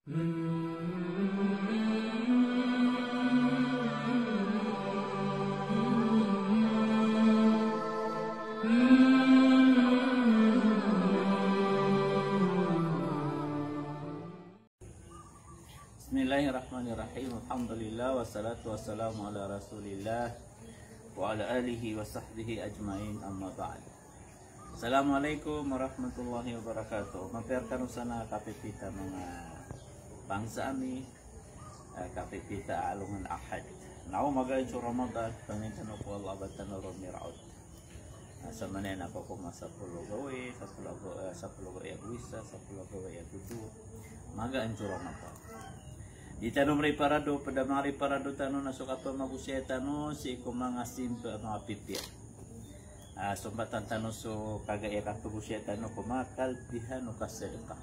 Bismillahirrahmanirrahim. Alhamdulillah wassalatu wassalamu ala Rasulillah wa ala alihi wa sahbihi ajmain, amma ba'd. Assalamualaikum warahmatullahi wabarakatuh. Mampirkan sana kapipita mga bangsa ami, kapipita alungan ahad. Nao magayon sa Ramadan, pangintan ko Allah batan ron miraud. Sa manen ako kumasa pulo gawe, sa pulo gawe agwisa, sa pulo gawe agudu. Magaan sa Ramadan. Di tanong rin parado, pada mga parado tanong na sukat pa mabusya tanong si kumangasim pa mga pipya. Sumbatan tanong so kagaya kakabusya tanong kumakalpihan o kasedka.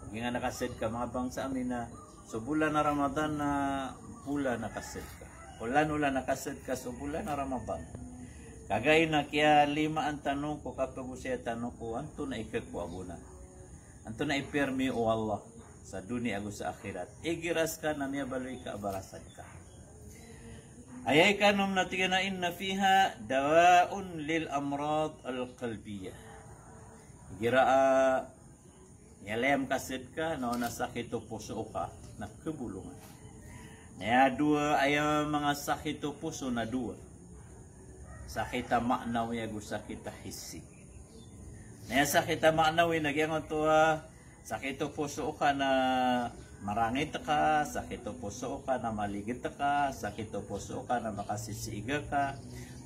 Kung nga nakased ka mga bangsa amin na so bulan na Ramadan na bulan nakased ka. Ulan nakased ka so bulan na Ramadan. Kagaya na kaya 5 ang tanong ko kakabusya tanong ko anto na ikakwa muna. Anto na ipermi o Allah. Sa dunia ako sa akhirat. Igiras ka na niya baloy ka, abarasan ka. Ayay ka nung natiganain na fiha dawaun lil amrad al-qalbiyah. Igira niyalayam kasid ka, no nasakit o puso ka, nakabulungan. Naya dua ay mga sakit o puso na dua. Sakit na maknaw yago sakit na hisi. Naya sakit na maknaw nagyangon to sakit o puso ka na marangit ka, sakit o puso ka na maligit ka, sakit o puso ka na makasisiga ka,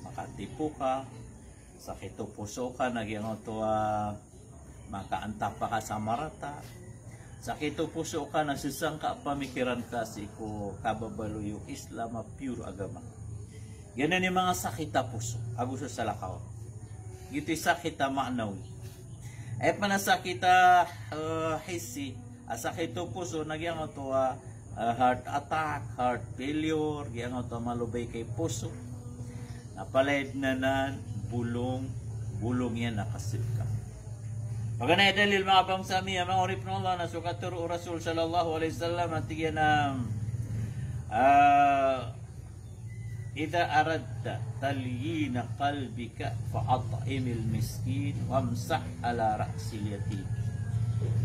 makatipo ka, sakit o puso ka na makaantap pa ka sa marata, sakit o puso ka na sisangka pamikiran ka si ko kababalo yung Islam pure agama. Ganun yung mga sakit na puso, agusto sa lakaw. Gito yung sakit na maanawi. Ay panasakit hisi, sakit o puso, nagyang ito heart attack, heart failure, gyang ito malubay kay puso. Napalaid na bulong yan nakasip ka. Magana dalil mga bangsa miya, mga urip ng Allah na sukaturo Rasul sallallahu alaihi wasallam at tigyan na Ida aradta talyina qalbika fa'at'imil miskin wamsah ala ra'sil yatim.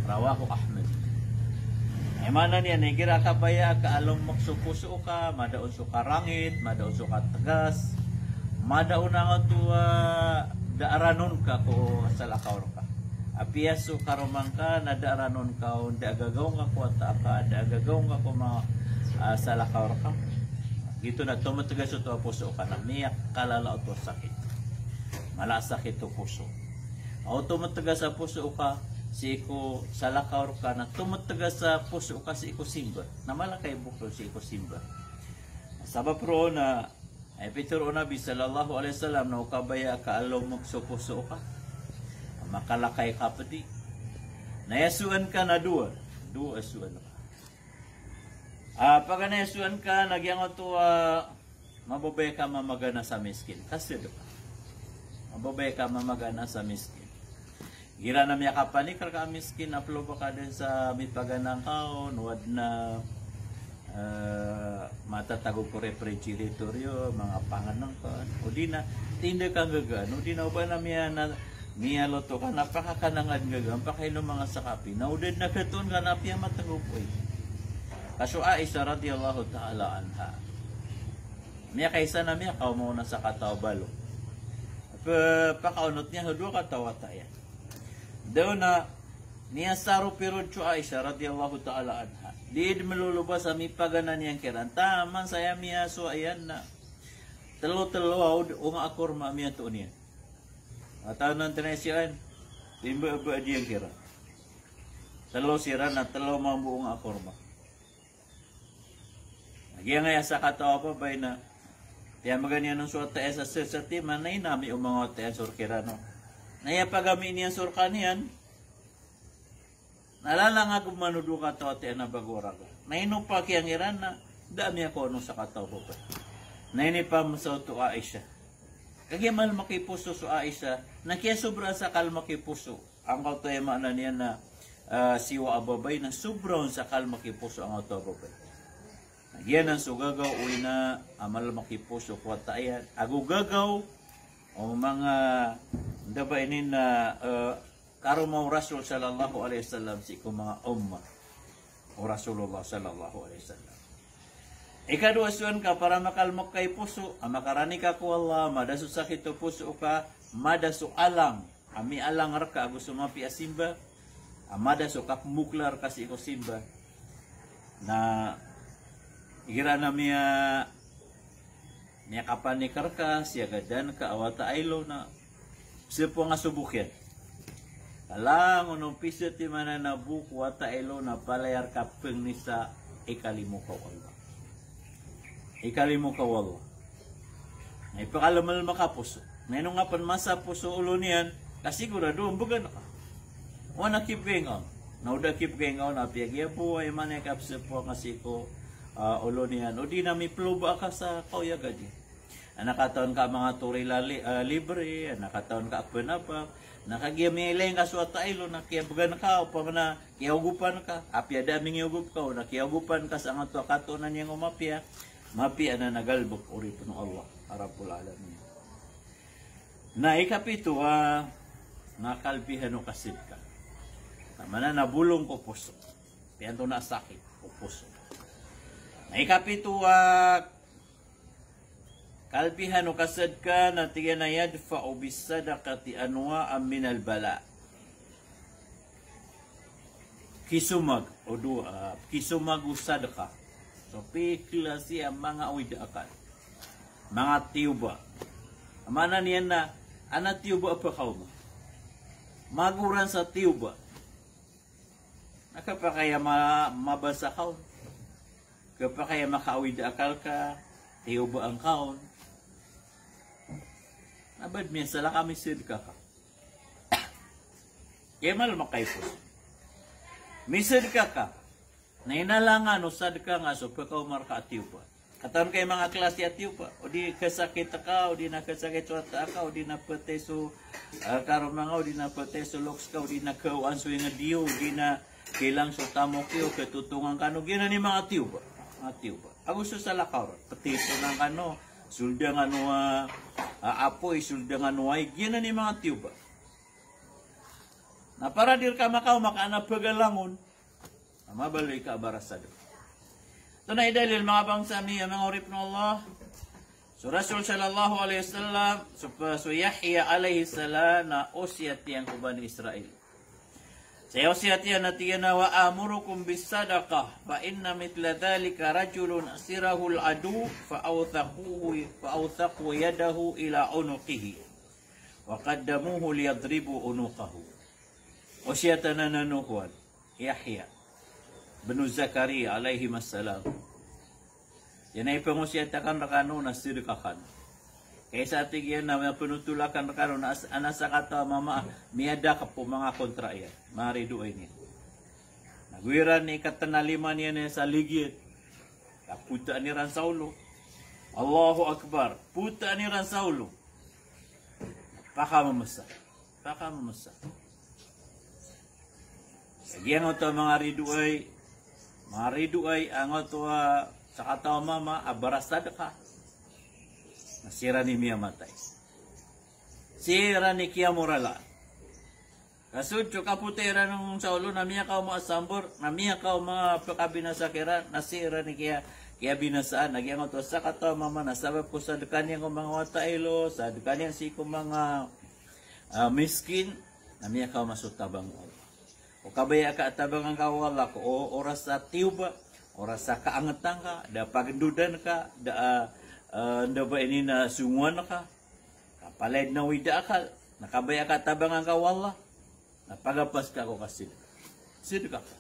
Rawahu Ahmad. Ay mana niya negira ka baya ka along maksupuso ka, madaon so karangit, madaon so tegas, madaon nga tuwa daaranon ka ko sa lakaw ka. Apiaso karomang ka na daaranon ka da agagaw nga ko at ka, da agagaw nga ko mga sa lakaw ka. Gito na tumatagas ito ang puso ka na miyak kalala ito sakit. Malasakit ito puso. O tumatagas sa puso ka si iko salakaw ka na tumatagas sa puso ka si iko simba. Na malakay buklo si iko simba. Sabab ro na ay Peter o Nabi sallallahu alaihi wasallam na ukabaya ka along magsupuso ka. Makalakay ka pa di. Nayasuan ka na dua asuan ka. Pag naisuan ka, nagyang ito, mababay ka mamagana sa miskin. Kasi doon, mababay ka mamagana sa miskin. Gira na miya ka panikar ka miskin, upload ka din sa mitpaganang kaon, wad na matatago ko refrigeratoryo, mga panganang ka. O di na, tinda ka gagan. O di na, ba na miya loto ka, napakakanangan gagan, pakailo mga sakapi. Naudad na katon ka, napiya matagupoy. Kaso Aisha radiyallahu ta'ala anha. Miya kaysa na miya kaw mo na sa kataw balo. Pakaunot niya hudwa katawa tayo. Daw na niya saro pirod cho Aisha radiyallahu ta'ala anha. Diid malulubas sa mipaganan niyang kiran. Taman saya miya so ayan na. Talo-talo unga akorma miya to niya. Ataw nang tinasiyan. Timba-ba diyang kiran. Talo siran na talo mambuong akorma. Nagyan nga sa katawa pa ba na kaya maganyan ng suot tayo sa sesati manay nami umangot tayo surkirano. Naya pagami niyan surkanian nalala nga kung manudu katawa tayo na bagora ka. Nainong pa kiyang iran na dami ako anong sa katawa pa. Naini pa mo sa ito Aisha. Kaya mal makipuso sa Aisha na kaya sobra sa kal makipuso. Ang kautoy maana niya na siwa ababay na sobrang sakal makipuso ang ato ababay. Yan ang sugagaw uy na amal makipuso kwata ayan. Agugagaw o mga daba inin na karo mo Rasul sallallahu alaihi wasallam si ko mga umma o Rasulullah sallallahu alaihi wasallam. Ikaduasuan ka para makalmok kay puso, makarani ka ko Allah, madasu sakit puso ka, madasu alang, ami alang ka gusto mapi asimba, madasu kap muklar kasi ko simba. Na igira na miya kapanikar ka, siya gadan ka, awata aylo na sipo nga subukyan. Alang unong piso ti mana na buku wata aylo na palayar ka pengnisa ikalimu ka Allah. Ikalimu ka Allah. Ay pakalamal makapuso. Ngayon nga pan masa puso ulo niyan, kasi sigurado, bugan ka. Wana keep going on. Nauda keep going on, apiyagya po ay manekap sipo kasi ko ulo niyan. O di na may pluba ka sa kauya gadi. Nakataon ka mga turay libre, nakataon ka apan-apak, nakagiyamilayin ka suwata ilo, nakiyabugan ka, o pa na kiyagupan ka, apya daming yagup ka, o nakiyagupan ka sa nga katunan niyang umapya, mapya na nagalbok urito ng Allah, Rabbul Alamin. Na ikapito, nakalpihan o kasid ka. Tama na nabulong ko puso. Piyanto na sakit ko puso. Na ikapito, kalpihan o kasad ka na tiyan na yadfa o bisadakati anwa'an minal bala. Kisumag o dua, kisumag usad ka. So, pikla siya mga uidaakan. Mga tiyuba. Amana niyan na, ana tiyuba apa kaw mo? Maguran sa tiyuba. Nakapakaya mabasa kaw. Kapakaya makawid akal ka, tiyuba ang kaon. Abad minsan lang kami sidka ka. Kaya mal makaipos. Misidka ka. Na inalangan o sadka nga so pagkaw marka atiyo pa. Katawan kayo mga klase atiyo pa. O di kasakit ka, o di nakasakit wata ka, o di napateso karon mga, o di napateso loks ka, o di nakauan so yung diyo, o di na kilang so tamo kayo, katutungan ka, no gina ni mga atiyo pa. Atiyo pa. Ako so sa lakaw, patito ng ano, sulda nga no apoy, sulda nga no ay, gina ni mga atiyo pa. Na para dir ka makaw, makaanap pagalangon, mabaloy ka barasado. Ito na idalil mga bangsa niya, mga urip ng Allah. So Rasul sallallahu alaihi wasallam, so Yahya alaihi salam na usyat yang kuban Israel. Sa usyat yan na tiyan na wa amurukum bis sadaqah fa inna mitla dhalika rajulun asirahu al-adu fa awthaqu yadahu ila unuqihi wa qaddamuhu liyadribu unuqahu. Usyatan na nanukuan Yahya Benu Zakaria alaihi wassalam. Yan ay pangusyatakan rakano na sirikakan. Kaya sa ating yan na pinutulakan rakano na anasa kata mama miyada ka po mga kontra yan. Mariduay niya. Nagwiran ni katanaliman niya na sa ligid. Puta ni Ran Saulo. Allahu Akbar. Puta ni Ran Saulo. Pakamamasa. Pakamamasa. Kaya ito mga riduay. Mga riduay ang ito sa katawa mama abarasad ka. Nasira ni Mia matay. Sira ni Kia Morala. Kasud cho kaputera ng Saulo na miya ka maasambor, na miya ka pagkabinasakira, nasira ni Kia binasaan. Nagyang ito sa katawa mama nasabab ko sa dekanyang mga watailo, sa dekanyang si ko mga miskin, na miya ka masutabang o kabaya ka tabang ang kawala ko o oras sa tiyuba, oras sa kaangatan ka, da pagandudan ka, da ba ini na sunguan ka, kapalad na wida ka, nakabaya ka tabang ang kawala, napagapas ka ko kasi. Sidka ka.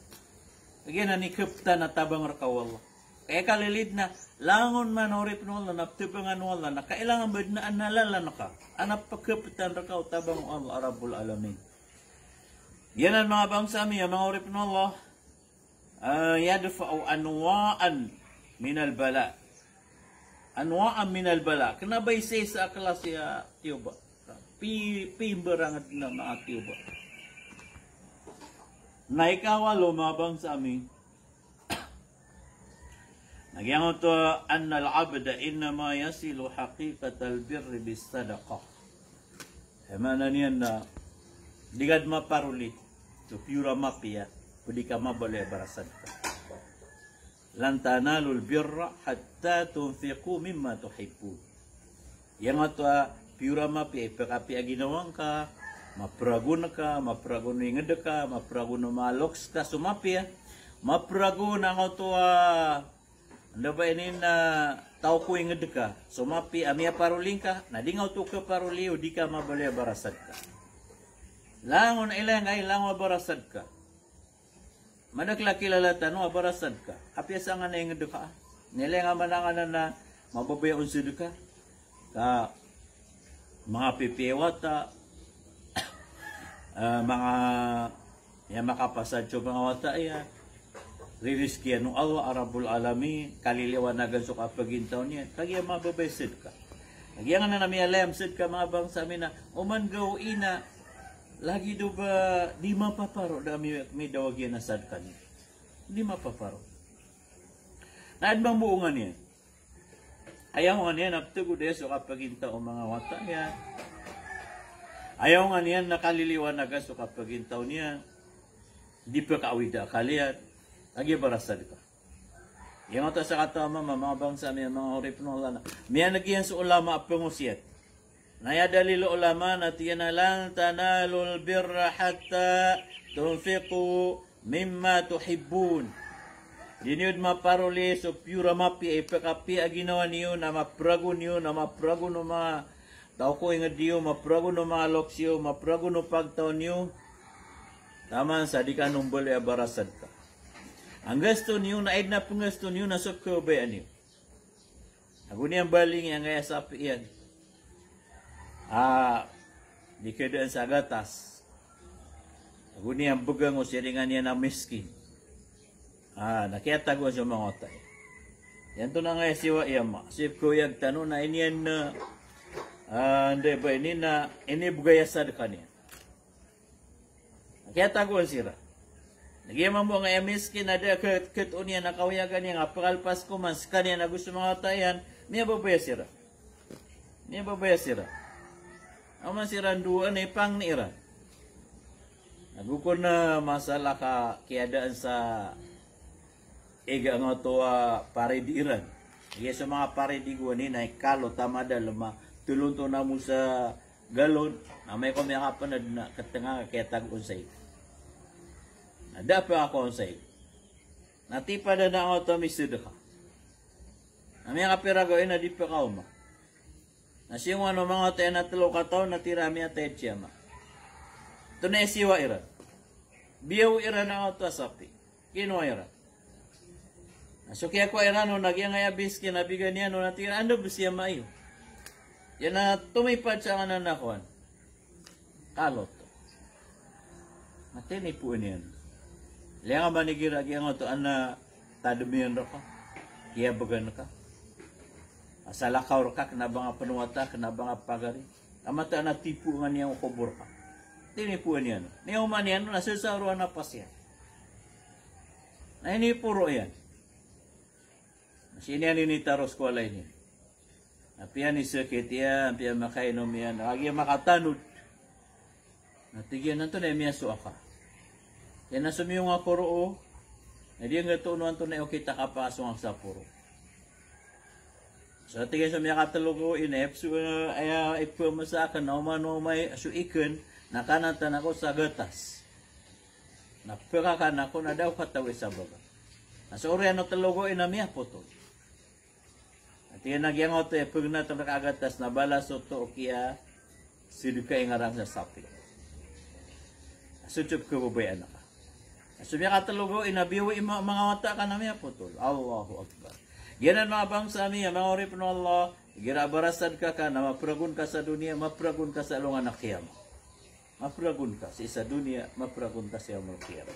Again, nanikipta na tabang ang kawala. Kaya kalilid na, langon man orip nula, naptibangan wala, na kailangan ba na analala na ka, anap pagkipitan na ka o tabang Allah, Rabbul Alamin. Yan ang mga bangsa niya, mga urip ng Allah, yadfa'u anwa'an minal bala. Anwa'an minal bala. Kanabay sa akala siya tiyoba. Pimbarangat na mga tiyoba. Na ikaw lumabang sa amin. Nagyangon to, anna al-abda innama yasilu haqiqatal birri bis sadaqah. Mana niyan na digad maparuli to pura mapia, pwede ka mabali barasad ka. Lan tanalul birra hatta tunfiqu mimma tuhibbun. Yang to pura mapia ipakapi aginawang ka, mapragun yung ka, mapragun maloks ka sumapia, mapragun ang to anda ba ini na tau ko yung ka, sumapi amia paruling ka, nadingaw to ka paruliw, di ka mabali barasad ka. Langon ilang ay langon barasad ka. Manakla kilala tanong barasad ka. Apyasa nga na yung ka. Nila nga mananganan na mababayaon sila ka. Ka mga pipiwata, mga yang makapasad sa mga wata yan. Ririskian ng Allah, Arabul Alamin, kaliliwanagan sa kapagintaw niya. Kaya mababaysid ka. Kaya nga na namialayam sid ka mga bang sa amin na, uman gawin na, lagi do ba, di mapaparo na may dawagyan na sad ka niya. Di mapaparo. Naad bang buungan niya? Ayaw nga niya, naptugod sa kapagintaw ang mga wata niya. Ayaw nga niya, nakaliliwanagan sa kapagintaw niya. Di pa kaawida kalian. Lagi barasad ka. Yang ito sa katama, mga bangsa, mga horip ng Allah na. Miyan nagyan sa ulama pangusiyat. Naya dalilo ulama na tiyan na lang tanalul birra hatta tunfiqu mimma tuhibbun. Diniyod maparuli so pura mapi ipakapi aginawa niyo na maprago niyo na maprago no mga tao ko ingad niyo, maprago no mga loksyo, maprago no pagtaw niyo. Taman sa di ka numbol barasad ka. Ang gusto niyo, naid na pong gusto niyo, nasok ko ba niyo? Ako niyang baling yang ngaya sapi yan. Di kedaan sa gatas. Ako niyang bugang o siringan niya na miskin. Nakiyata ko sa mga otay. Yan to na ngaya siwa iyama. Sip ko yung tanong na iniyan na, hindi ba ini na, ini bugayasad ka niya. Nakiyata ko ang sira. Nagyaman mo nga miskin na da kat unya nakawayagan niya nga pakalpas ko mas kanya na gusto mga tayan, niya babaya sira. Niya babaya sira. Aman sira duan ay pang niira. Nagukon na masalah ka kiadaan sa ega nga to pare di Iran. Iya sa mga pare di guwan ni na kalo tamada lama tulunto na mo sa galon na may kumakapan na katanga kaya tag-unsay. Ada pa ako sa iyo. Natipa na ako ito misud ka. Nami ang kapira gawin na di pa ka uma. Nasiyong ano mga tayo na talo ka tao, natirami at tayo siyama. Ito na isiwa ira. Biyaw ira na ako ito sapi. Kinuha ira. Nasukya ko ira no, nagyang ayabis kinabigan niya no, natira, ano ba siya maayo? Yan na tumipad siya nga na nakuhan. Kalot. Matinipuan yan. Liang nga manigira kaya nga ito na tadumiyan ka. Kaya bagan ka. Asalakaw ka, kanaba nga panuwata, kanaba nga pagari. Amata na tipu nga niya kubur ka. Tinipuan yan. Niyaw man yan, nasusaruan na pas yan. Na ini puro yan. Sini yan initaros ko alay niya. Napiyan ni sakit yan, napiyan makainom yan. Lagi makatanod. Natigyan na ito na imiyaso ka. Yan na sumiyong nga puro, hindi nga tunuan to na yung kita kapasong ang sa puro. So, tigay sa mga katalogo, inep, so, ipo mo sa akin, na umay, so ikan, nakanatan ako sa gatas. Napakakan ako na daw katawi sa baba. So, oriano talogo, inamiya po to. At yan nagyang oto, pag na ito nakagatas, nabala so to, kaya, sinuka ingarang sa sapi. Suchup ko babayan ka. Sabi ka talogo, inabiwa mga mata ka na miya putol. Allahu Akbar. Yan ang mga bangsa niya, mga orip ng Allah, ginabarasan ka na mapragun ka sa dunia, mapragun ka sa lungan na kiyama. Mapragun ka sa dunia, mapragun ka sa lungan na kiyama.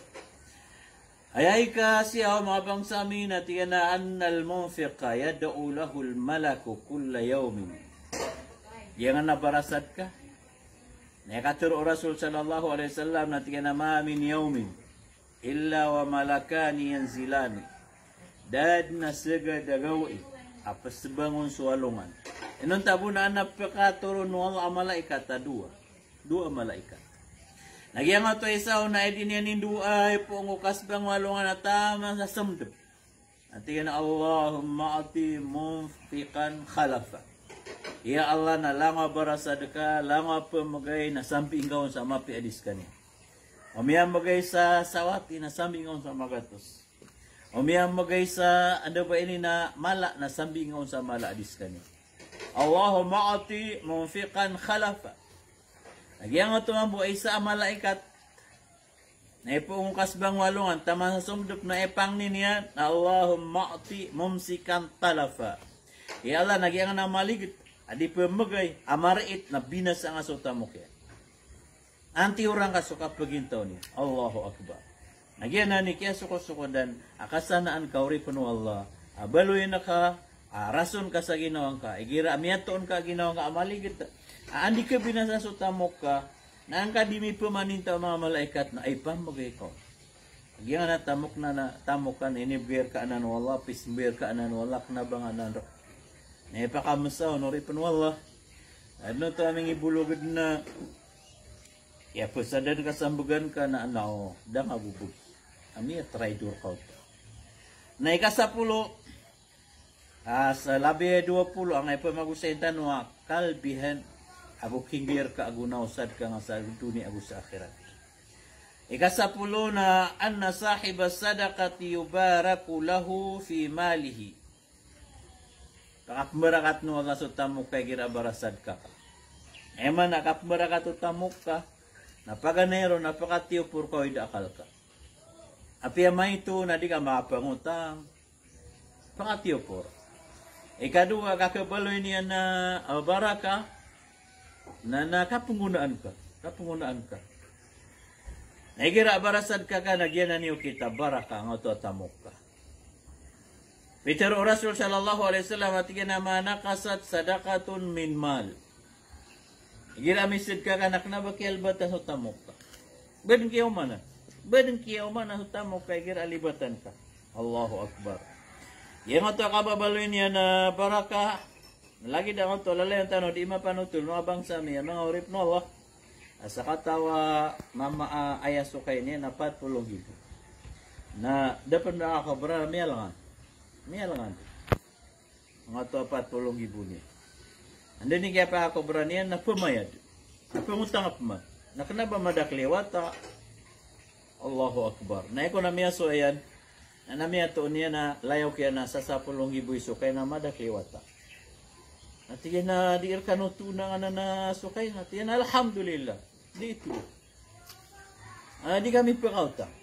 Ayay ka siya, mga bangsa niya, tiyanaan al-munfiqa, yada'u lahul malaku kulla yawmin. Yan ang nabarasad ka. Nakaturo Rasul sallallahu alaihi wasallam na tiyanama min yawmin. illa wa malakani yanzilani dad na sega dagawi apa sebangun sualungan inon tabuna anak pekaturun wala malaikat dua malaikat lagi yang ato isaw na edin yan dua ay pungukas bang walungan atama sa samdub nanti na Allahumma ati munfiqan khalafa ya Allah na langa barasadka langa pemagay na samping gaon sa mapi adis kanya Omiyang magay sa sawati na sambingon sa magatos. Omiyang magay sa ano ba ini na mala na sambingon sa mala adis kani. Allahumma ati munfiqan khalafa. Nagyang ito ang buhay sa malaikat. Na ipong kasbang walungan tama sa sumdup na ipang niya. Allahumma ati mumsikan talafa. Ya Allah nagyang na maligit. Adi pemagay amarit na binas ang asota mo kaya. Anti orang ka suka pegintaw niya. Allahu Akbar. Nagyan na ni kaya suko-suko dan akasanaan ka uri puno Allah. Abaloy na ka, rason ka sa ginawang ka. Igira amiyatoon ka ginawang ka amaligit. Andi ka binasa sa tamok ka. Na ang kadimi pamaninta mga malaikat na ay pamagay ko. Nagyan na tamok tamok ka na inibir ka anan wala. Pisbir ka anan wala. Knabang anan. Naipakamasaw no uri puno Allah. Ano to aming ibulugod na ya pesadan kasambugan ka na ano, da mabubog. Ami traitor ka ito. Na ika-10, sa labi 20, ang ipa magusaintan wa kalbihan, ako kinggir ka agunaw sad ka nga sa dunia agu sa akhirat. Ika-10 na anna sahiba sadaqati yubaraku lahu fi malihi. Kakapmerakat no nga sa tamok kay gira barasad ka. Eman nakapmerakat tamok ka, napaganero, napakatiyo pur ko idakal ka. Api amay ito na di ka makapangutang. Pakatiyo pur. Ikadua, kakabaloy niya na baraka na nakapungunaan ka. Kapungunaan ka. Nagira barasad ka ka, nagyan na niyo kita baraka ang ito tamok ka. Peter o Rasul sallallahu alaihi wasallam at naman nakasat sadakatun min mal. Gira misid ka kanak na bakil bata sa tamok ka. Badeng kiyaw mana. Badeng kiyaw mana sa tamok ka. Gira alibatan ka. Allahu Akbar. Yang ito kababaloy niya na baraka. Lagi da ito lalay ang tanong. Di mapanutul. Mga bangsa niya. Mga urip no Allah. Asa katawa mama ayaso kay niya na 40,000. Na dapat na kakabara. Miyalangan. Miyalangan. Mga ito 40,000 niya. Ando ni kaya pa ako beranian na pumayad. Na pangutang apa man. Na kenapa madaklewata. Allahu Akbar. Na iko na miya so ayan. Na miya to niya na layaw kaya na sa 10,000 iso kaya na madaklewata. At yan na diir kanutunang na sukay na. Yan alhamdulillah. Dito. Di kami pakautang.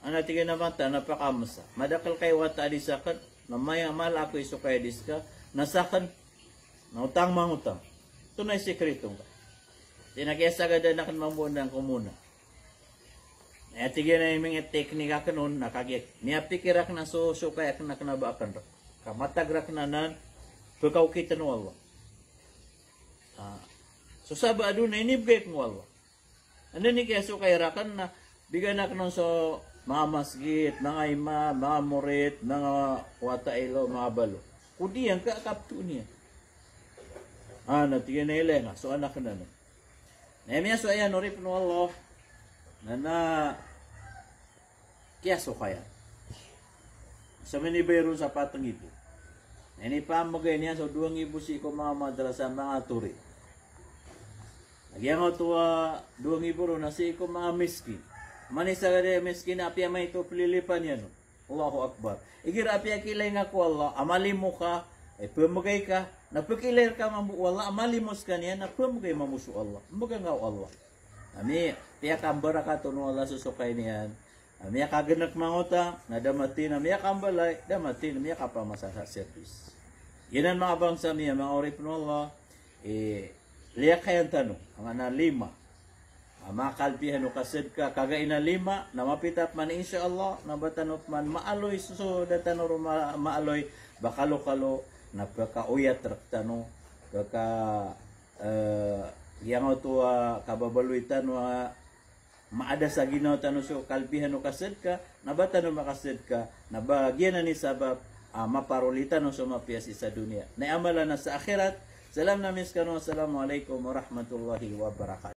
Tigay na mata napakamasa. Madakal kay wata di sakan. Na maya mala ako iso kaya diska. Nasakan. Nautang mangutang. Ito na yung sekreto ka. Tinag-esa ka na kan mamunang kumuna. Tigyan na yung mga teknika ka nun, nakagyak. Niyapikirak na so kayak na kanabakan. Kamatagrak na nan, pagkaw kita no Allah. So saba adun na inibgay mo Allah. Ano ni kaya so kayarakan na, bigyan na ka nun so mga masjid, mga ima, mga murit, mga watailo, mga balo. Kudi yan, kakapto niya. Natigyan na ilenga. So, anak na na. Namiya so ayan, urip no Allah. Kaya so kaya. Sa minibayro sa patang ibo. Nanipamagay niya so 2,000 si ko mga madala sa mga turi. Nagyang ito 2,000 ro na si ko mga miskin. Manisa ka rin miskin api may ito pililipan yan. Allahu Akbar. Igira api akilay nga ko Allah. Amali mo ka. Pumagay ka, napakilir ka wala amalimos ka niya, napumagay mamuso Allah. Magangaw Allah. Ami, tiyak ang baraka to no Allah susukay niyan. Ami, kaganak mangutang, nadamatin, ami, kambalay, damatin, ami, kapamasa sa service. Yan ang mga bangsa niya, mga orip no Allah. Liyak kayang tanong, ang 5. Mga kalpihan o kasid ka, kagain na 5, na mapitap man insyaAllah, na batanop man maaloy, so datanoro maaloy, bakalo-kalo, napaka-uyat raktano kaka yang tua kababaluitan wa maada sa Ginoo tanong so kalbihan no kased ka nabatan no makased ka nabagyan na ni sabab maparulitan no sumapias sa dunia na amala na sa akhirat. Salam na miskano, assalamualaikum warahmatullahi wabarakatuh.